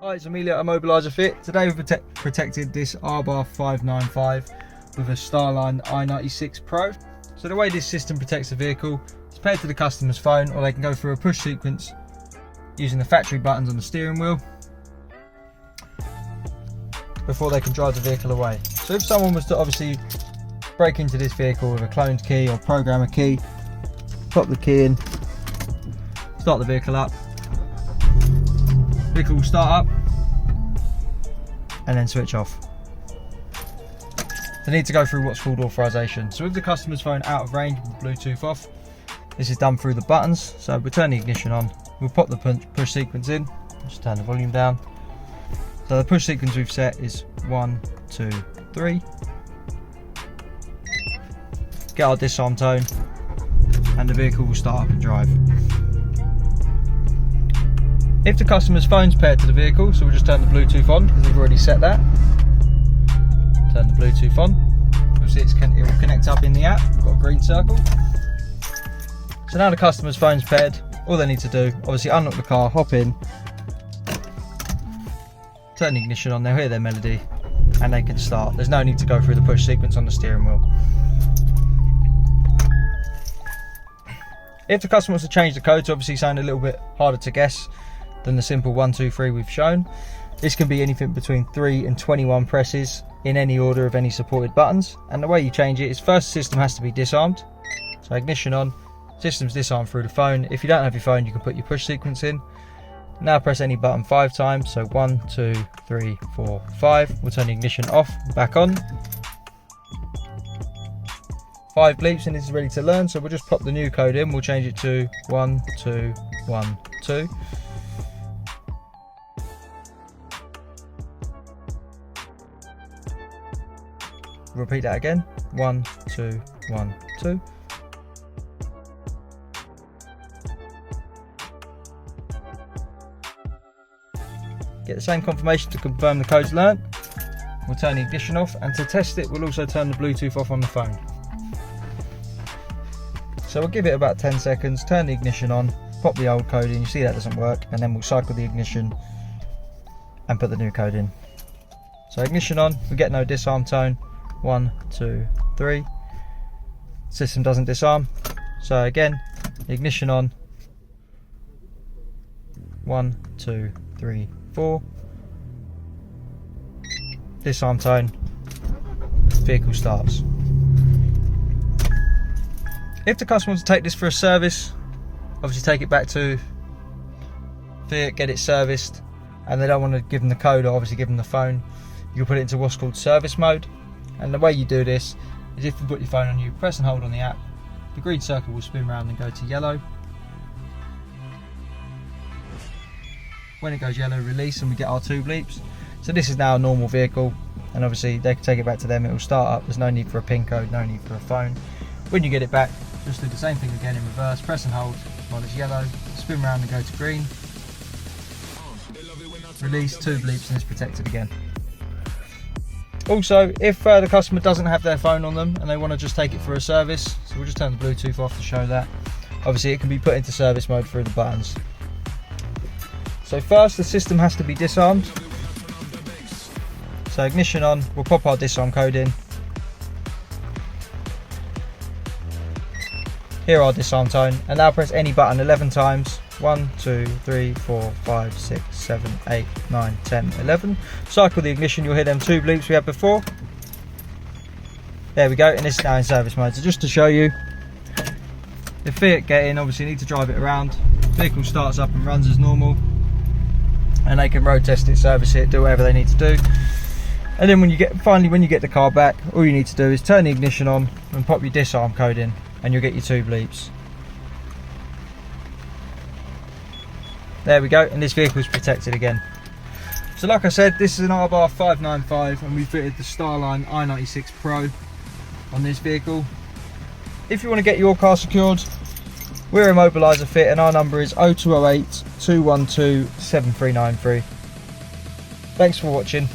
Hi, it's Immobiliser Fit. Today we've protected this Abarth 595 with a Starline i96 Pro. So the way this system protects the vehicle is paired to the customer's phone, or they can go through a push sequence using the factory buttons on the steering wheel before they can drive the vehicle away. So if someone was to obviously break into this vehicle with a cloned key or program a key, pop the key in, start the vehicle up, vehicle will start up and then switch off. They need to go through what's called authorization. So with the customer's phone out of range with Bluetooth off, this is done through the buttons. So we'll turn the ignition on, we'll pop the push sequence in, just turn the volume down. So the push sequence we've set is 1, 2, 3. Get our disarm tone and the vehicle will start up and drive. If the customer's phone's paired to the vehicle, so we'll just turn the Bluetooth on because we've already set that. Turn the Bluetooth on. You'll see it will connect up in the app. We've got a green circle. So now the customer's phone's paired. All they need to do, obviously unlock the car, hop in, turn the ignition on, they'll hear their melody and they can start. There's no need to go through the push sequence on the steering wheel. If the customer wants to change the code to obviously sound a little bit harder to guess than the simple 1, 2, 3 we've shown, this can be anything between 3 and 21 presses in any order of any supported buttons. And the way you change it is first the system has to be disarmed. So ignition on, system's disarmed through the phone. If you don't have your phone, you can put your push sequence in. Now press any button 5 times, so 1, 2, 3, 4, 5. We'll turn the ignition off, back on. 5 bleeps and this is ready to learn, so we'll just pop the new code in. We'll change it to 1, 2, 1, 2. Repeat that again, 1, 2, 1, 2. Get the same confirmation to confirm the code's learnt. We'll turn the ignition off, and to test it we'll also turn the Bluetooth off on the phone. So we'll give it about 10 seconds, turn the ignition on, pop the old code in, you see that doesn't work, and then we'll cycle the ignition and put the new code in. So ignition on, we get no disarm tone, 1, 2, 3. System doesn't disarm. So again, ignition on, 1, 2, 3, 4. Disarm tone, vehicle starts. If the customer wants to take this for a service, obviously take it back to Fiat, get it serviced, and they don't want to give them the code or obviously give them the phone, you can put it into what's called service mode. And the way you do this is if you put your phone on you, press and hold on the app, the green circle will spin around and go to yellow. When it goes yellow, release, and we get our 2 bleeps. So this is now a normal vehicle, and obviously they can take it back to them, it will start up, there's no need for a PIN code, no need for a phone. When you get it back, just do the same thing again in reverse, press and hold while it's yellow, spin around and go to green, release, 2 bleeps, and it's protected again. Also, if the customer doesn't have their phone on them and they want to just take it for a service, so we'll just turn the Bluetooth off to show that. Obviously it can be put into service mode through the buttons. So first the system has to be disarmed. So ignition on, we'll pop our disarm code in. Hear our disarm tone, and now press any button 11 times. 1, 2, 3, 4, 5, 6, 7, 8, 9, 10, 11. Cycle the ignition, you'll hear them 2 bleeps we had before. There we go, and this is now in service mode. So just to show you, if Fiat get in, obviously you need to drive it around. Vehicle starts up and runs as normal, and they can road test it, service it, do whatever they need to do. And then when you get the car back, all you need to do is turn the ignition on and pop your disarm code in, and you'll get your 2 bleeps. There we go, and this vehicle is protected again. So like I said, this is an Abarth 595 and we fitted the Starline i96 Pro on this vehicle. If you want to get your car secured, we're Immobiliser Fit and our number is 0208 212 7393. Thanks for watching.